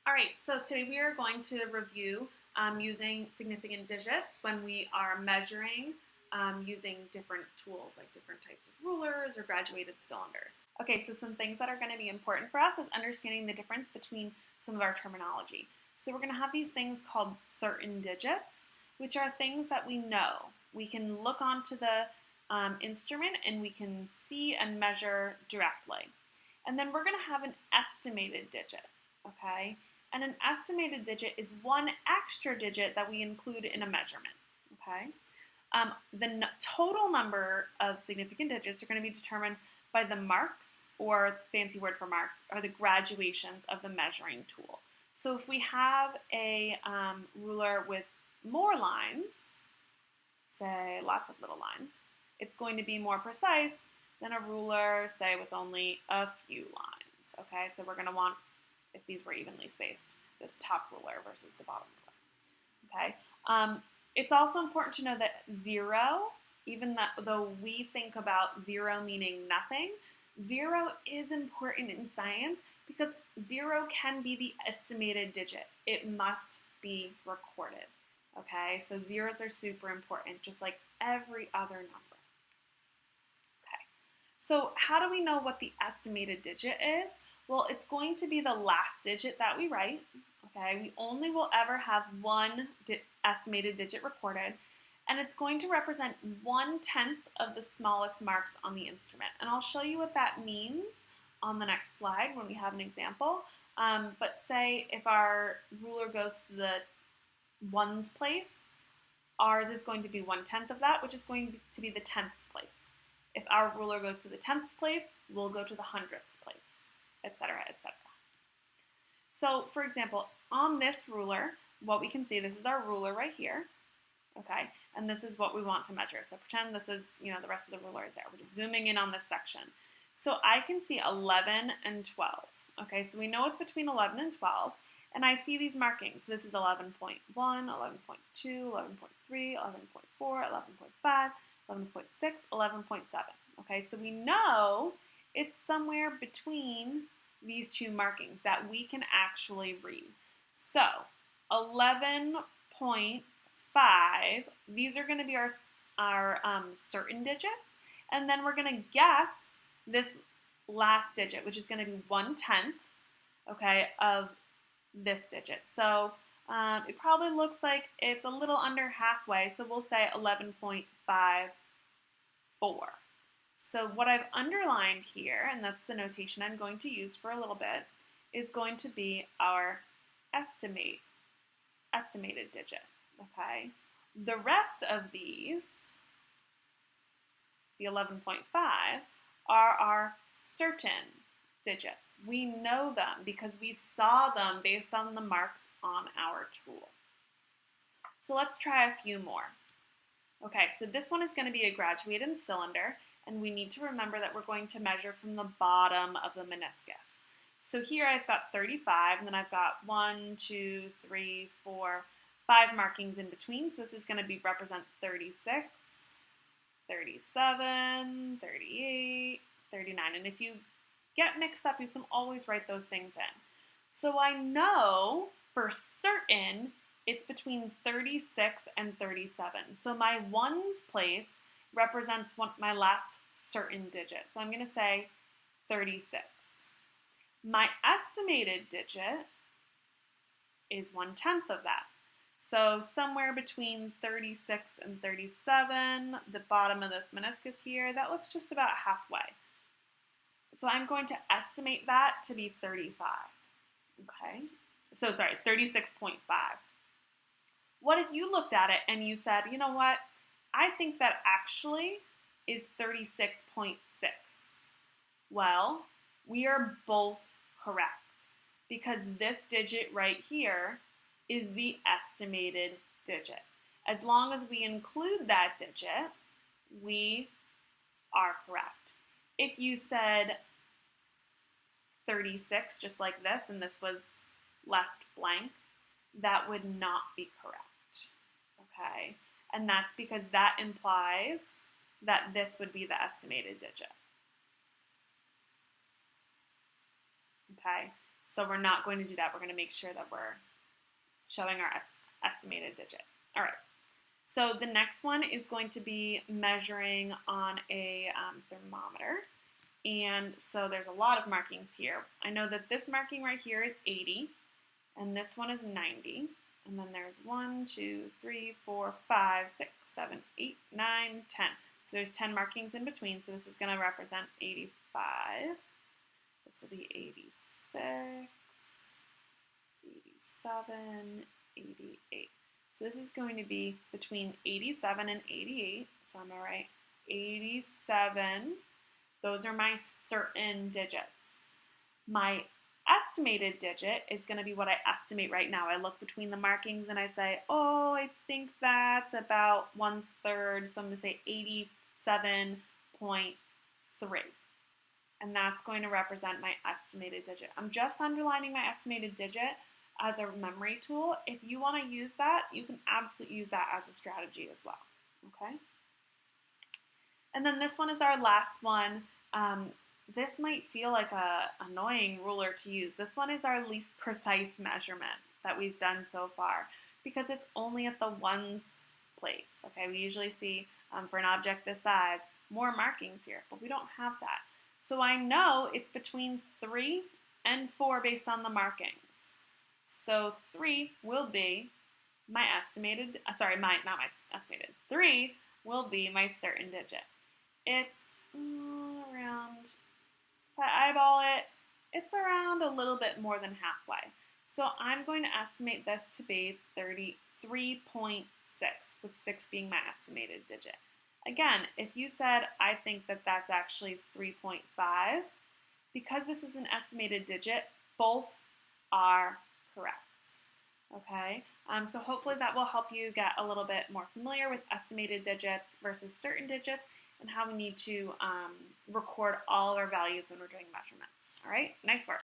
All right, so today we are going to review using significant digits when we are measuring using different tools like different types of rulers or graduated cylinders. Okay, so some things that are going to be important for us is understanding the difference between some of our terminology. So we're going to have these things called certain digits, which are things that we know. We can look onto the instrument and we can see and measure directly. And then we're going to have an estimated digit, okay? And an estimated digit is one extra digit that we include in a measurement, okay? The total number of significant digits are going to be determined by the marks, or fancy word for marks, are the graduations of the measuring tool. So if we have a ruler with more lines, say lots of little lines, it's going to be more precise than a ruler, say, with only a few lines, okay? So we're going to want, if these were evenly spaced, this top ruler versus the bottom ruler, okay? It's also important to know that 0, even though we think about 0 meaning nothing, 0 is important in science because 0 can be the estimated digit. It must be recorded, okay? So zeros are super important, just like every other number. Okay, so how do we know what the estimated digit is? Well, it's going to be the last digit that we write, okay? We only will ever have one estimated digit recorded, and it's going to represent 1/10 of the smallest marks on the instrument. And I'll show you what that means on the next slide when we have an example. But say if our ruler goes to the ones place, ours is going to be 1/10 of that, which is going to be the tenths place. If our ruler goes to the tenths place, we'll go to the hundredths place, etc., etc. So, for example, on this ruler, what we can see, this is our ruler right here, okay, and this is what we want to measure. So pretend this is, the rest of the ruler is there. We're just zooming in on this section. So I can see 11 and 12, okay, so we know it's between 11 and 12, and I see these markings. So this is 11.1, 11.2, 11.3, 11.4, 11.5, 11.6, 11.7, okay, so we know it's somewhere between these two markings that we can actually read. So 11.5, these are going to be our certain digits, and then we're going to guess this last digit, which is going to be 1/10, okay, of this digit. So it probably looks like it's a little under halfway, so we'll say 11.54. So what I've underlined here, and that's the notation I'm going to use for a little bit, is going to be our estimated digit, okay? The rest of these, the 11.5, are our certain digits. We know them because we saw them based on the marks on our tool. So let's try a few more. Okay, so this one is going to be a graduated cylinder, and we need to remember that we're going to measure from the bottom of the meniscus. So here I've got 35, and then I've got 1, 2, 3, 4, 5 markings in between. So this is going to represent 36, 37, 38, 39. And if you get mixed up, you can always write those things in. So I know for certain it's between 36 and 37. So my ones place represents my last certain digit. So I'm going to say 36. My estimated digit is 1/10 of that. So somewhere between 36 and 37, the bottom of this meniscus here, that looks just about halfway. So I'm going to estimate that to be 35, okay? So sorry, 36.5. What if you looked at it and you said, you know what, I think that actually is 36.6. Well, we are both correct because this digit right here is the estimated digit. As long as we include that digit, we are correct. If you said 36, just like this, and this was left blank, that would not be correct, okay? And that's because that implies that this would be the estimated digit. Okay, So we're not going to do that. We're going to make sure that we're showing our estimated digit. All right. So the next one is going to be measuring on a thermometer. And so there's a lot of markings here. I know that this marking right here is 80, and this one is 90. And then there's 1, 2, 3, 4, 5, 6, 7, 8, 9, 10. So there's 10 markings in between, so this is going to represent 85. This will be 86, 87, 88. So this is going to be between 87 and 88. So I'm going to write 87. Those are my certain digits. My estimated digit is going to be what I estimate right now. I look between the markings and I say, oh, I think that's about 1/3. So I'm going to say 87.3. And that's going to represent my estimated digit. I'm just underlining my estimated digit as a memory tool. If you want to use that, you can absolutely use that as a strategy as well. Okay? And then this one is our last one. This might feel like an annoying ruler to use. This one is our least precise measurement that we've done so far because it's only at the ones place. Okay, we usually see for an object this size more markings here, but we don't have that. So I know it's between 3 and 4 based on the markings. So 3 will be my estimated, not my estimated, 3 will be my certain digit. It's around, if I eyeball it, it's around a little bit more than halfway. So I'm going to estimate this to be 33.6, with 6 being my estimated digit. Again, if you said, I think that that's actually 3.5, because this is an estimated digit, both are correct. Okay, so hopefully that will help you get a little bit more familiar with estimated digits versus certain digits and how we need to record all our values when we're doing measurements. All right, nice work.